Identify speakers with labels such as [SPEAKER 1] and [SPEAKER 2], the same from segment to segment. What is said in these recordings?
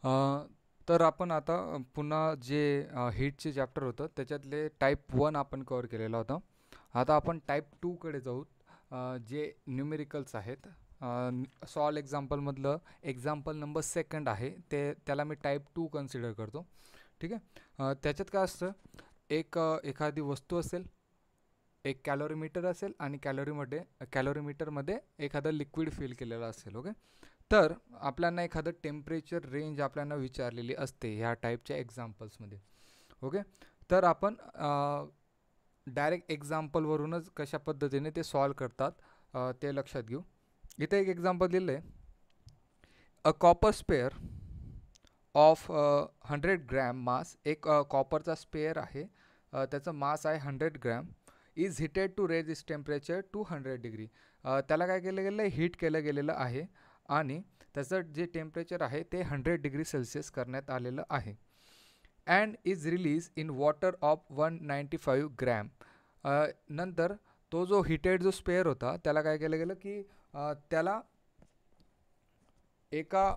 [SPEAKER 1] अ, तर आपण आता पुन्हा जे हीटचे चॅप्टर होतं त्याच्यातले टाईप 1 आपण कव्हर केलेला होता. आता आपण टाईप 2 कडे जाऊ, जे न्यूमेरिकल्स आहेत. सॉल्व एक्झाम्पलमधलं एक्झाम्पल नंबर सेकंड आहे ते, त्याला मी टाईप 2 कन्सिडर करतो. ठीक आहे. त्याच्यात काय असतं, एखादी वस्तू असेल, एक कॅलोरीमीटर असेल आणि कॅलोरीमीटरमध्ये एखादं लिक्विड फिल केलेलं असेल. ओके. तर आपल्याला एखादं टेम्परेचर रेंज आपल्याला विचारलेली असते ह्या टाईपच्या एक्झाम्पल्समध्ये. ओके. तर आपण डायरेक्ट एक्झाम्पलवरूनच कशा पद्धतीने ते सॉल्व करतात ते लक्षात घेऊ. इथे एक एक्झाम्पल दिलं आहे. A copper sphere of 100 gram mass. एक कॉपरचा स्पेअर आहे, त्याचं मास आहे 100 gram. Is heated to raise its temperature to 100 degree. त्याला काय केलं गेलं आहे, हीट केलं गेलेलं आहे आणि त्याचं जे टेम्परेचर आहे ते 100 डिग्री सेल्सिअस करण्यात आलेलं आहे. And is release in water of 195 gram. नंतर तो जो हिटेड जो स्पेअर होता त्याला काय केलं गेलं की त्याला एका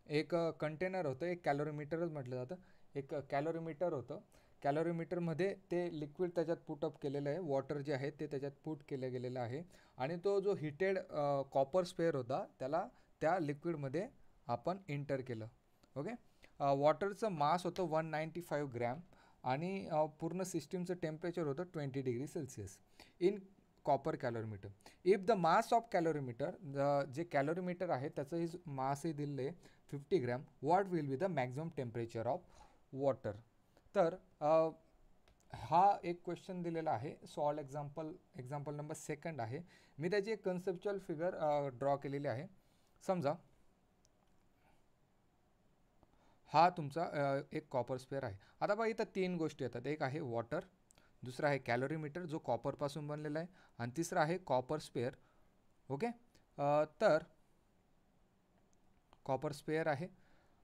[SPEAKER 1] एक कंटेनर होतं, एक कॅलोरीमीटरच म्हटलं जातं, एक कॅलोरीमीटर होतं. कॅलोरीमीटरमध्ये ते लिक्विड त्याच्यात पुटअप केलेलं आहे, वॉटर जे आहे ते त्याच्यात पुट केलं गेलेलं आहे आणि तो जो हिटेड कॉपर स्पेअर होता त्याला त्या लिक्विडमध्ये आपण एंटर केलं. ओके. वॉटरचं मास होतं 195 ग्रॅम आणि पूर्ण सिस्टीमचं टेम्परेचर होतं 20 degree Celsius in copper calorimeter. If the mass of calorimeter, जे कॅलोरीमीटर आहे त्याचं ही मासही दिलेलं आहे 50 gram, what will be the maximum temperature of water. तर हा एक क्वेश्चन दिलेला आहे. सॉल्व एक्झाम्पल नंबर सेकंड आहे. मी त्याची एक कन्सेप्च्युअल फिगर ड्रॉ केलेली आहे. समजा हा तुमचा एक कॉपर स्पेअर आहे. आता बघा इथं तीन गोष्टी येतात. एक आहे वॉटर, दुसरा आहे कॅलोरीमीटर जो कॉपरपासून बनलेला आहे आणि तिसरा आहे कॉपर स्पेअर. ओके. तर कॉपर स्पेअर आहे.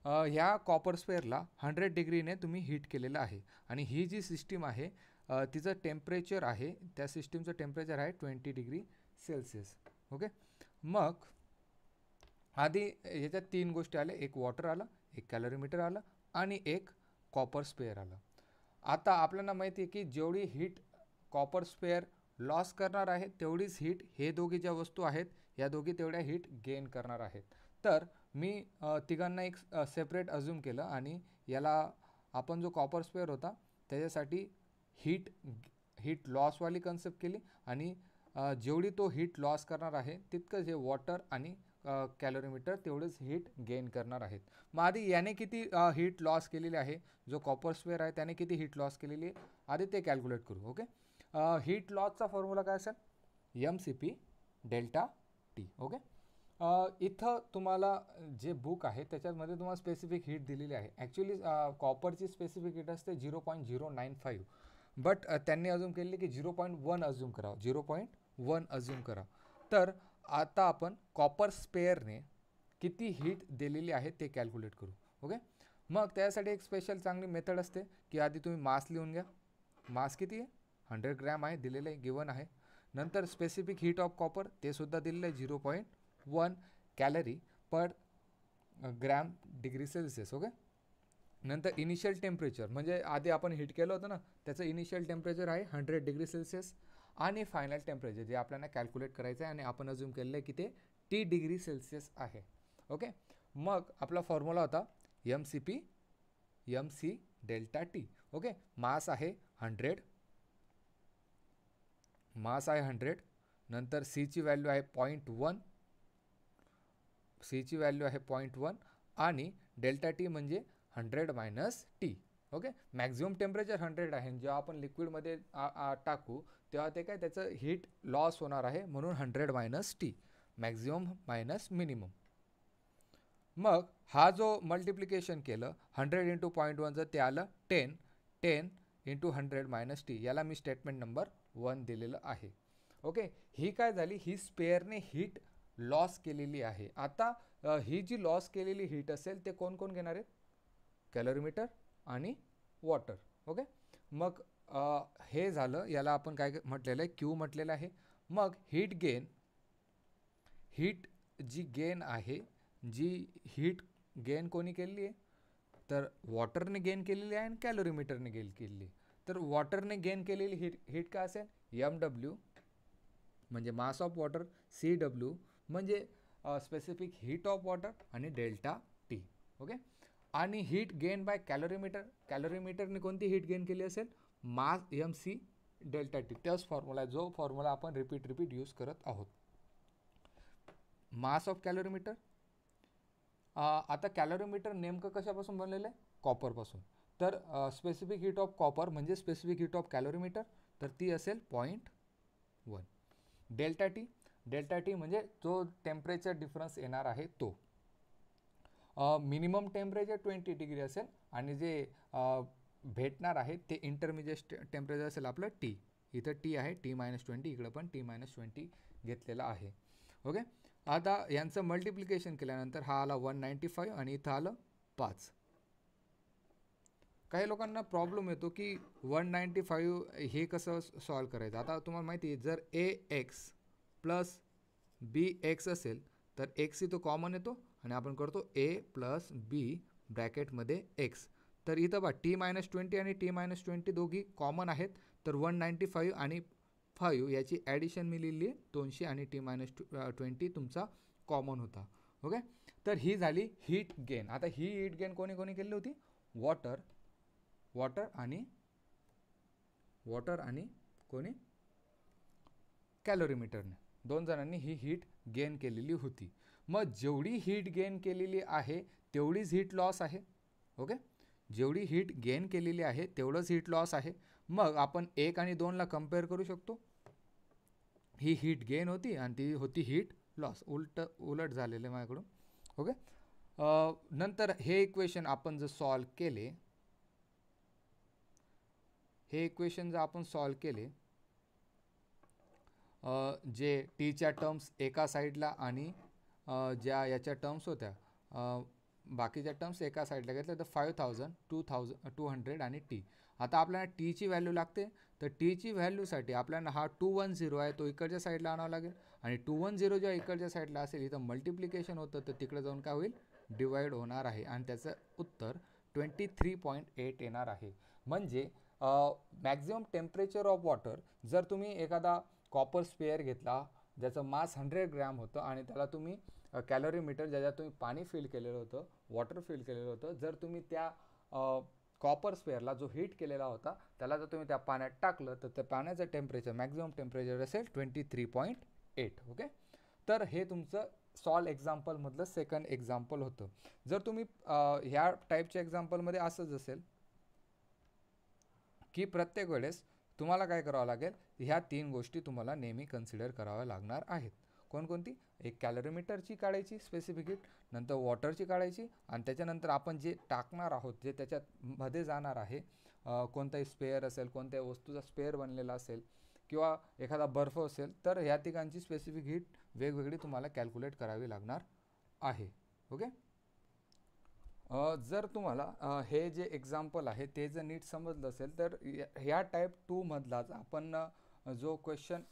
[SPEAKER 1] ह्या कॉपर स्पेअरला 100 डिग्रीने तुम्ही हीट केलेलं आहे आणि ही जी सिस्टीम आहे तिचं टेम्परेचर आहे, त्या सिस्टीमचं टेम्परेचर आहे 20 डिग्री सेल्सिअस. ओके. मग आधी ह्याच्यात तीन गोष्टी आल्या, एक वॉटर आलं, एक कॅलोरीमीटर आलं आणि एक कॉपर स्पेअर आलं. आता आपल्याला माहिती आहे की जेवढी हीट कॉपर स्पेअर लॉस करणार आहे तेवढीच हीट हे दोघी ज्या वस्तू आहेत या दोघी तेवढ्या हीट गेन करणार आहेत. तर मी तिघांना एक सेपरेट अज्यूम केलं आणि याला आपण जो कॉपर स्पेअर होता त्याच्यासाठी हीट हीट लॉसवाली कन्सेप्ट केली आणि जेवढी तो हीट लॉस करणार आहे तितकंच हे वॉटर आणि कॅलोरीमीटर तेवढंच हीट गेन करणार आहेत. मग आधी याने किती हीट लॉस केलेली आहे, जो कॉपर स्पेअर आहे त्याने किती हीट लॉस केलेली आहे आधी ते कॅल्क्युलेट करू. ओके. हीट लॉसचा फॉर्म्युला काय असेल, MCP डेल्टा टी. ओके. इथं तुम्हाला जे बुक आहे त्याच्यामध्ये तुम्हाला स्पेसिफिक हीट दिलेली आहे. ॲक्च्युली कॉपरची स्पेसिफिक हीट असते 0.095, बट त्यांनी अज्यूम केलेली की 0.1 अज्यूम करा, 0.1 अज्यूम करा. तर आता आपण कॉपर स्पेअरने किती हीट दिलेली आहे ते कॅल्क्युलेट करू. ओके. मग त्यासाठी एक स्पेशल चांगली मेथड असते की आधी तुम्ही मास लिहून घ्या. मास किती आहे, 100 ग्रॅम आहे, दिलेलं आहे, गिवन आहे. नंतर स्पेसिफिक हीट ऑफ कॉपर ते सुद्धा दिलेलं आहे 0.1 कॅलरी पर ग्रॅम डिग्री सेल्सिअस. ओके. नंतर इनिशियल टेम्परेचर म्हणजे आधी आपण हीट केलं होतं ना त्याचं इनिशियल टेम्परेचर आहे 100 डिग्री सेल्सिअस आणि फायनल टेम्परेचर जे आपल्याला कॅल्क्युलेट करायचं आहे आणि आपण अज्यूम केलेलं आहे की ते T डिग्री सेल्सिअस आहे. ओके. मग आपला फॉर्म्युला होता MCP MC delta T. Okay. Mass आहे 100, मास आहे 100. नंतर सीची व्हॅल्यू आहे 0.1, सीची व्हॅल्यू आहे 0.1 आणि डेल्टा टी म्हणजे 100 minus T. Okay. Maximum temperature 100 आहे, जेव्हा आपण लिक्विडमध्ये टाकू तेव्हा ते काय त्याचं हीट लॉस होणार आहे म्हणून 100 minus T, maximum minus minimum. मग हा जो मल्टिप्लिकेशन केलं 100 इंटू 0.1चं ते आलं 10, 10 इंटू 100 मायनस टी, याला मी स्टेटमेंट नंबर 1 दिलेलं आहे. ओके. ही काय झाली, ही स्पेअरने हीट लॉस केलेली आहे. आता ही जी लॉस केलेली हीट असेल ते कोण कोण घेणार आहेत, कॅलोरीमीटर आणि वॉटर. ओके. मग हे झालं, याला आपण काय म्हटलेलं आहे, क्यू म्हटलेलं आहे. मग हीट जी गेन आहे, जी हीट गेन कोणी केलेली आहे, तर वॉटरने गेन केलेली आहे आणि कॅलोरीमीटरने गेन केलेली. तर वॉटरने गेन केलेली हीट काय असेल, MW म्हणजे मास ऑफ वॉटर, CW म्हणजे स्पेसिफिक हीट ऑफ वॉटर आणि डेल्टा टी. ओके. आणि हीट गेन बाय कॅलोरीमीटर, कॅलोरीमीटरने कोणती हीट गेन केली असेल, मास MC डेल्टा टी. त्याच फॉर्म्युला, जो फॉर्म्युला आपण रिपीट यूज करत आहोत. Mass of calorimeter. आता कॅलोरीमीटर नेमकं कशापासून बनलेलं आहे, कॉपरपासून. तर स्पेसिफिक हीट ऑफ कॉपर म्हणजे स्पेसिफिक हीट ऑफ कॅलोरीमीटर, तर ती असेल 0.1. डेल्टा टी, डेल्टा टी म्हणजे जो टेम्परेचर डिफरन्स येणार आहे तो. मिनिमम टेम्परेचर 20 डिग्री असेल आणि जे भेटणार आहे ते इंटरमिजिएट टेम्परेचर असेल आपलं T. इथं T आहे T-20, इकडं पण T-20 घेतलेला आहे. ओके. आता यांचं मल्टिप्लिकेशन केल्यानंतर हा आला 195 आणि इथं आलं 5. काही लोकांना प्रॉब्लेम येतो की 195 हे कसं सॉल्व करायचं. आता तुम्हाला माहिती आहे, जर AX प्लस BX असेल तर X इथं कॉमन येतो आणि आपण करतो A प्लस B ब्रॅकेटमध्ये X. तर इथं बा T-20 आणि T-20 दोघी कॉमन आहेत, तर 195 आणि 5 याची ॲडिशन मी लिहिली आहे 200 आणि T-20 तुमचा कॉमन होता. ओके. तर ही झाली हीट गेन. आता ही हीट गेन कोणी केली होती, वॉटर आणि कोणी, कॅलोरीमीटरने. 2 जणांनी ही हीट गेन केलेली होती. मग जेवढी हीट गेन केलेली आहे तेवढीच हीट लॉस आहे. ओके. जेवढी हीट गेन केलेली आहे तेवढंच हीट लॉस आहे. मग आपण 1 आणि 2ला कम्पेअर करू शकतो. ही हीट गेन होती आणि ती होती हीट लॉस. उलट झालेलं आहे माझ्याकडून. ओके. नंतर हे इक्वेशन आपण जर सॉल्व केले, जे टीच्या टर्म्स एका साईडला आणि ज्या याच्या टर्म्स होत्या बाकीच्या टर्म्स एका साईडला घेतल्या, तर 5000, 2200 आणि T. आता आपल्याला टीची व्हॅल्यू लागते, तर टीची व्हॅल्यूसाठी आपल्याला हा 210 आहे तो इकडच्या साईडला आणावा लागेल आणि 210 जेव्हा इकडच्या साईडला असेल इथं मल्टिप्लिकेशन होतं, तर तिकडे जाऊन काय होईल, डिवाइड होणार आहे आणि त्याचं उत्तर 23.8 येणार आहे. म्हणजे मॅक्झिमम टेम्परेचर ऑफ वॉटर, जर तुम्ही एखादा कॉपर स्पेअर घेतला ज्याचं मास 100 ग्रॅम होतं आणि त्याला तुम्ही कॅलोरीमीटर ज्याच्यात तुम्ही पाणी फिल केलेलं होतं, वॉटर फिल केलेलं होतं, जर तुम्ही त्या कॉपर स्पेअरला जो हीट केलेला होता त्याला जर तुम्ही त्या पाण्यात टाकलं तर त्या पाण्याचं टेम्परेचर मॅक्झिमम टेम्परेचर असेल 23.8. ओके. तर हे तुमचं सॉल्व एक्झाम्पलमधलं सेकंड एक्झाम्पल होतं. जर तुम्ही ह्या टाईपच्या एक्झाम्पलमध्ये असंच असेल की प्रत्येक वेळेस तुम्हाला काय करावं लागेल, ह्या 3 गोष्टी तुम्हाला नेहमी कन्सिडर कराव्या लागणार आहेत. कोणकोणती, एक कॅलोरीमीटरची काढायची स्पेसिफिक हीट, नंतर वॉटरची काढायची आणि त्याच्यानंतर आपण जे टाकणार आहोत, जे त्याच्यात मध्ये जाणार आहे, कोणताही स्पेअर असेल, कोणत्याही वस्तूचा स्पेअर बनलेला असेल किंवा एखादा बर्फ असेल, तर ह्या तिघांची स्पेसिफिक हीट वेगवेगळी तुम्हाला कॅल्क्युलेट करावी लागणार आहे. ओके. जर तुम्हाला हे जे एक्झाम्पल आहे ते जर नीट समजलं असेल तर ह्या टाईप 2 मधलाच आपण जो क्वेश्चन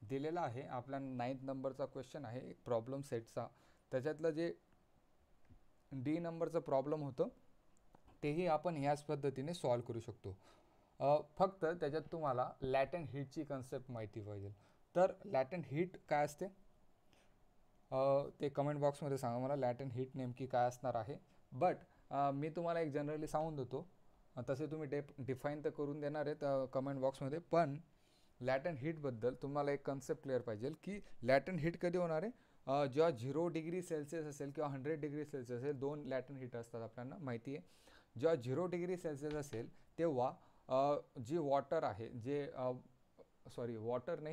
[SPEAKER 1] दिलेला आहे आपल्या 9th नंबरचा क्वेश्चन आहे प्रॉब्लेम सेटचा, त्याच्यातलं जे D नंबरचं प्रॉब्लेम होतं तेही आपण ह्याच पद्धतीने सॉल्व करू शकतो. फक्त त्याच्यात तुम्हाला लॅटेंट हीटची कन्सेप्ट माहिती पाहिजे. तर लॅटेंट हीट काय असते ते कमेंट बॉक्समध्ये सांगा मला, लॅटेंट हीट नेमकी काय असणार आहे. बट मी तुम्हाला एक जनरली सांगून देतो, तसे तुम्ही डिफाईन तर करून देणार आहेत कमेंट बॉक्समध्ये, पण लॅटेंट हीटबद्दल तुम्हाला एक कन्सेप्ट क्लिअर पाहिजे की लॅटेंट हीट कधी होणार आहे, जेव्हा 0 डिग्री सेल्सिअस असेल किंवा 100 डिग्री सेल्सिअस असेल, 2 लॅटेंट हीट असतात आपल्याला माहिती आहे. जेव्हा 0 डिग्री सेल्सिअस असेल तेव्हा जी वॉटर आहे,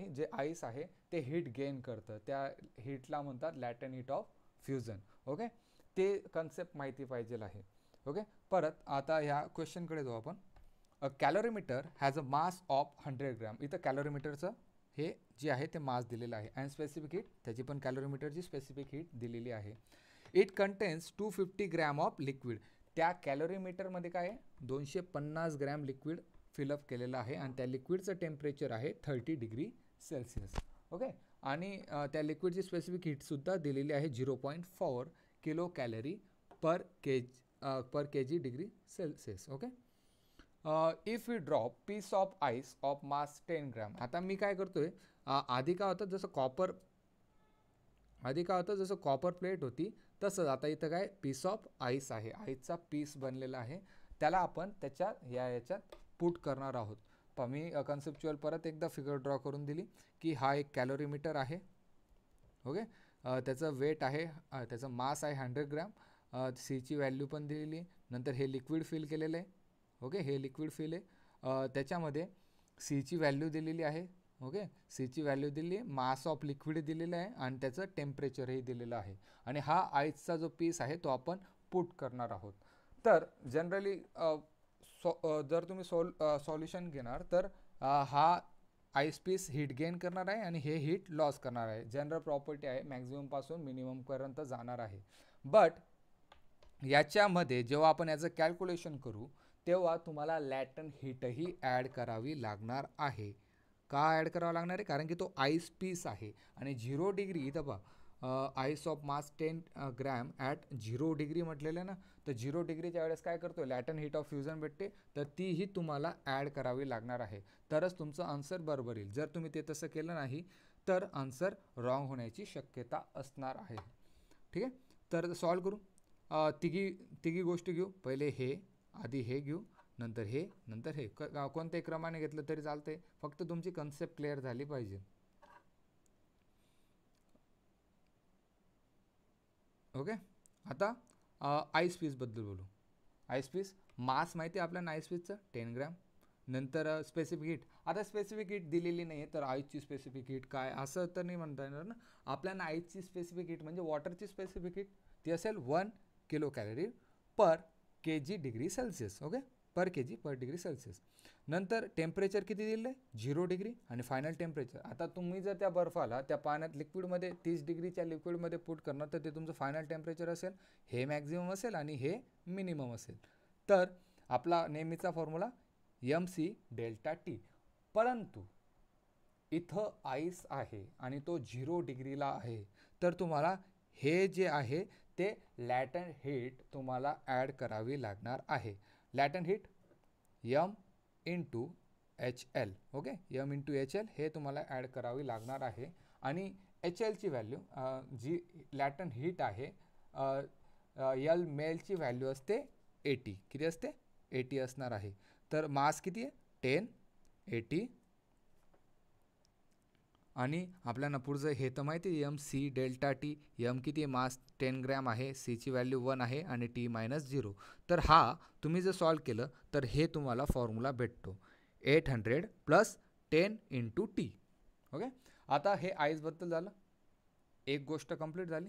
[SPEAKER 1] जे आईस आहे ते हीट गेन करतं, त्या हीटला म्हणतात लॅटेंट हीट ऑफ फ्युजन. ओके. ते कन्सेप्ट माहिती पाहिजे आहे. ओके. परत आता ह्या क्वेश्चनकडे जाऊ आपण. A calorimeter has a mass of 100 gram. इथं कॅलोरीमीटरचं हे जे आहे ते मास दिलेलं आहे अँड स्पेसिफिक हीट, त्याची पण कॅलोरीमीटरची स्पेसिफिक हीट दिलेली आहे. It contains 250 gram of liquid. त्या कॅलोरीमीटरमध्ये काय आहे, 250 ग्रॅम लिक्विड फिलअप केलेलं आहे आणि त्या लिक्विडचं टेम्परेचर आहे 30 डिग्री सेल्सिअस. ओके. आणि त्या लिक्विडची स्पेसिफिक हीटसुद्धा दिलेली आहे 0.4 kilo calorie per K G degree Celsius. Okay. If you drop piece of ice of mass 10 gram. आता मी काय करतोय, आधी काय होतं जसं कॉपर प्लेट होती तसंच आता इथं काय पीस ऑफ आईस आहे, आईसचा पीस बनलेला आहे, त्याला आपण त्याच्या याच्यात पुट करणार आहोत. मी कन्सेप्च्युअल परत एकदा फिगर ड्रॉ करून दिली की हा एक कॅलोरीमीटर आहे. ओके. त्याचं वेट आहे, त्याचं मास आहे 100 ग्रॅम. सीची व्हॅल्यू पण दिलेली. नंतर हे लिक्विड फिल केलेलं आहे. ओके. हे लिक्विड फिल आहे. त्याच्यामध्ये सीची व्हॅल्यू दिलेली आहे. ओके. सीची व्हॅल्यू दिली आहे, मास ऑफ लिक्विड दिलेलं आहे आणि त्याचं टेम्परेचरही दिलेलं आहे. आणि हा आईसचा जो पीस आहे तो आपण पुट करणार आहोत. तर जनरली जर तुम्ही सॉल्युशन घेणार तर हा आईस पीस हीट गेन करणार आहे आणि हे हीट लॉस करणार आहे. जनरल प्रॉपर्टी आहे, मॅक्झिममपासून मिनिममपर्यंत जाणार आहे. बट याच्यामध्ये जेव्हा आपण याचं कॅल्क्युलेशन करू तेव्हा तुम्हाला लॅटन हीटही ॲड करावी लागणार आहे. का ॲड करावा लागणार आहे? कारण की तो आईस पीस आहे आणि 0 डिग्री इथं पहा, ice of mass 10 gram at 0 degree म्हटलेलं ना, तर 0 डिग्रीच्या वेळेस काय करतो, लॅटन हीट ऑफ फ्युजन भेटते, तर तीही तुम्हाला ॲड करावी लागणार आहे, तरच तुमचं आन्सर बरोबर येईल. जर तुम्ही ते तसं केलं नाही तर आन्सर रॉंग होण्याची शक्यता असणार आहे. ठीक आहे. तर सॉल्व करू. तिघी गोष्टी घेऊ. पहिले हे, आधी हे घेऊ, नंतर हे, नंतर हे. कोणत्याही क्रमाने घेतलं तरी चालतंय, फक्त तुमची कन्सेप्ट क्लिअर झाली पाहिजे. ओके. आता आईस पीसबद्दल बोलू. आईस पीस मास माहिती आहे आपल्याला आईस पीसचं 10 ग्रॅम. नंतर स्पेसिफिक हीट. आता स्पेसिफिक हीट दिलेली नाही आहे तर आईसची स्पेसिफिक हीट काय असं तर नाही म्हणता येणार ना. आपल्याला आईसची स्पेसिफिक हीट म्हणजे वॉटरची स्पेसिफिक हीट ती असेल 1 kilo calorie per K G degree Celsius. Okay. पर के जी पर डिग्री सेल्सिअस. नंतर टेम्परेचर किती दिलं आहे 0 डिग्री आणि फायनल टेम्परेचर. आता तुम्ही जर त्या बर्फाला त्या पाण्यात लिक्विडमध्ये 30 डिग्रीच्या लिक्विडमध्ये पुट करणार तर ते तुमचं फायनल टेम्परेचर असेल, हे मॅक्झिमम असेल आणि हे मिनिमम असेल. तर आपला नेहमीचा फॉर्म्युला MC डेल्टा टी. परंतु इथं आईस आहे आणि तो 0 डिग्रीला आहे, तर तुम्हाला हे जे आहे ते लॅटन हीट तुम्हाला ॲड करावी लागणार आहे. Latent heat M into HL. Okay. M into HL हे तुम्हाला ॲड करावी लागणार आहे. आणि HLची व्हॅल्यू जी लॅटन हीट आहे, L मेलची व्हॅल्यू असते 80. किती असते 80 असणार आहे. तर मास किती आहे 10, 80 आणि आपल्याला पुढचं हे तर माहिती आहे MC डेल्टा टी. M किती आहे मास 10 ग्रॅम आहे, सीची व्हॅल्यू 1 आहे आणि T - 0. तर हा तुम्ही जर सॉल्व केलं तर हे तुम्हाला फॉर्म्युला भेटतो 800 प्लस 10 इंटू टी. ओके. आता हे आईसबद्दल झालं, एक गोष्ट कंप्लीट झाली.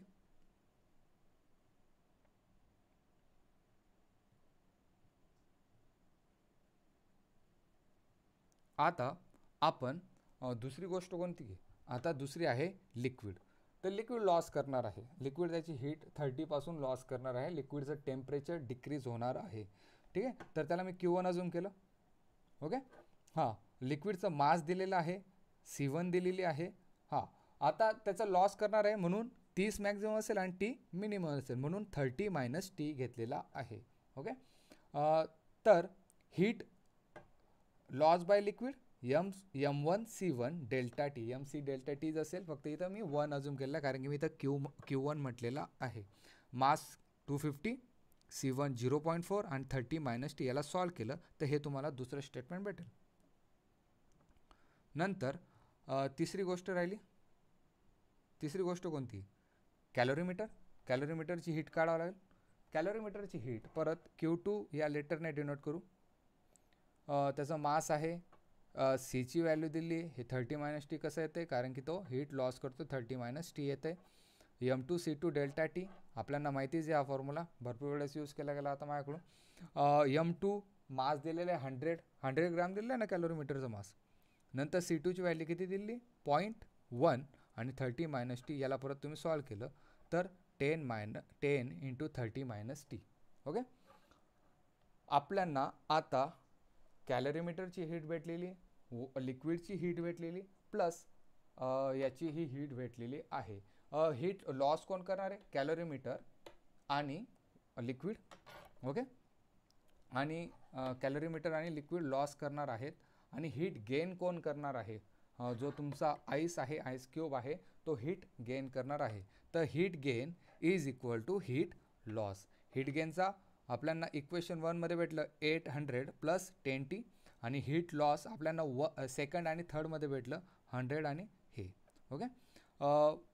[SPEAKER 1] आता आपण दुसरी गोष्ट कोणती घे. आता दुसरी आहे लिक्विड. तर लिक्विड लॉस करणार आहे. लिक्विड त्याची हीट 30 पासून लॉस करणार आहे. लिक्विडचं टेम्परेचर डिक्रीज होणार आहे. ठीक आहे. तर त्याला मी Q1 अजून केलं. ओके. हां. लिक्विडचं मास दिलेलं आहे, C1 दिलेली आहे. हां. आता त्याचा लॉस करणार आहे म्हणून 30 मॅक्झिमम असेल आणि T मिनिमम असेल म्हणून 30 - T घेतलेला आहे. ओके. तर heat loss by liquid M1 C1 delta T. MC delta Ts असेल, फक्त इथं मी 1 अजून केलं कारण की मी इथं Q1 म्हटलेला आहे. मास 250, C1 0.4 आणि 30 - T. याला सॉल्व केलं तर हे तुम्हाला दुसरं स्टेटमेंट भेटेल. नंतर तिसरी गोष्ट राहिली. तिसरी गोष्ट कोणती? कॅलोरीमीटर. कॅलोरीमीटरची हीट काढावं लागेल. कॅलोरीमीटरची हीट परत Q2 या लेटरने डिनोट करू. त्याचा मास आहे, सीची व्हॅल्यू दिली, हे 30 - T कसं येते कारण की तो हीट लॉस करतो 30 - T येते. M2 C2 डेल्टा टी आपल्याला माहितीच आहे, हा फॉर्म्युला भरपूर वेळेस यूज केला गेला आता माझ्याकडून. M2 मास दिलेलं आहे 100 ग्रॅम दिलेलं आहे ना कॅलोरीमीटरचं मास. नंतर C2ची व्हॅल्यू किती दिली 0.1 आणि 30 - T. याला परत तुम्ही सॉल्व केलं तर 10 इंटू 30 - T. ओके. आपल्याला आता कॅलरीमीटरची हीट भेटलेली, लिक्विडची हीट भेटलेली, प्लस याची ही हीट भेटलेली आहे. हीट लॉस कोण करणार आहे? कॅलरीमीटर आणि लिक्विड. ओके, आणि कॅलरीमीटर आणि लिक्विड लॉस करणार आहेत. आणि हीट गेन कोण करणार आहे? जो तुमचा आईस आहे, आईस क्यूब आहे, तो हीट गेन करणार आहे. तर heat gain is equal to heat loss. Heat गेनचा आपल्याला इक्वेशन 1मध्ये भेटलं 800 प्लस 10T, आणि हीट लॉस आपल्याला सेकंड आणि थर्डमध्ये भेटलं 100 आणि हे. ओके,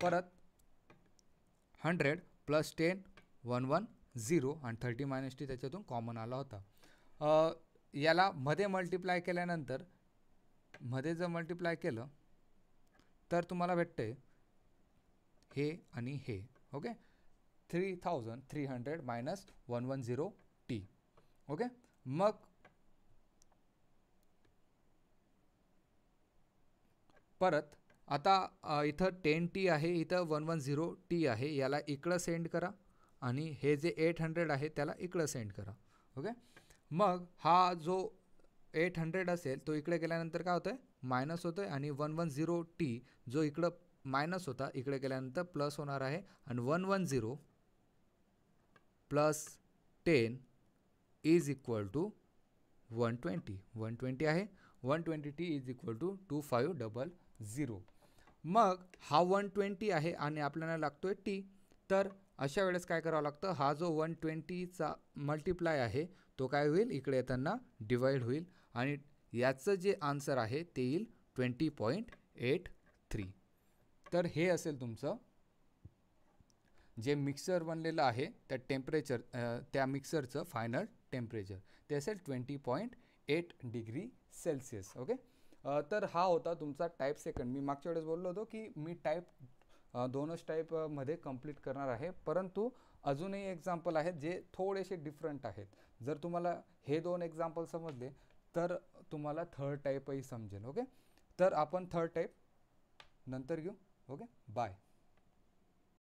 [SPEAKER 1] परत 100 प्लस 10 110 आणि 30 मायनस टी त्याच्यातून कॉमन आला होता. याला मध्ये मल्टिप्लाय केल्यानंतर, मध्ये जर मल्टिप्लाय केलं तर तुम्हाला भेटते हे आणि हे. Okay, 3300 minus 110T. ओके, मग परत आता इथं 10T आहे, इथं 110T आहे. याला इकडं सेंड करा आणि हे जे 800 आहे त्याला इकडं सेंड करा. ओके, मग हा जो 800 असेल तो इकडे गेल्यानंतर काय होतं आहे? मायनस होतं आहे. आणि 110T जो इकडं मायनस होता इकडे गेल्यानंतर प्लस होणार आहे. आणि 110 प्लस 10 इज इक्वल टू 120 आहे. 120T is equal to 2500. मग हा 120 आहे आणि आपल्याला लागतोय T. तर अशा वेळेस काय करावं लागतं? हा जो 120चा मल्टिप्लाय आहे तो काय होईल? इकडे येताना डिवाइड होईल आणि याचं जे आन्सर आहे ते येईल 20.83. तर हे असेल तुमचं जे मिक्सर बनलेलं आहे त्या टेम्परेचर, त्या मिक्सरचं फायनल टेम्परेचर ते असेल 20.8 डिग्री सेल्सिअस. ओके, तर हा होता तुमचा टाईप सेकंड. मी मागच्या वेळेस बोललो होतो की मी दोनच टाईपमध्ये कंप्लीट करणार आहे, परंतु अजूनही एक्झाम्पल आहेत जे थोडेसे डिफरंट आहेत. जर तुम्हाला हे 2 एक्झाम्पल समजले तर तुम्हाला थर्ड टाईपही समजेल. ओके, तर आपण थर्ड टाईप नंतर घेऊ. Okay, bye.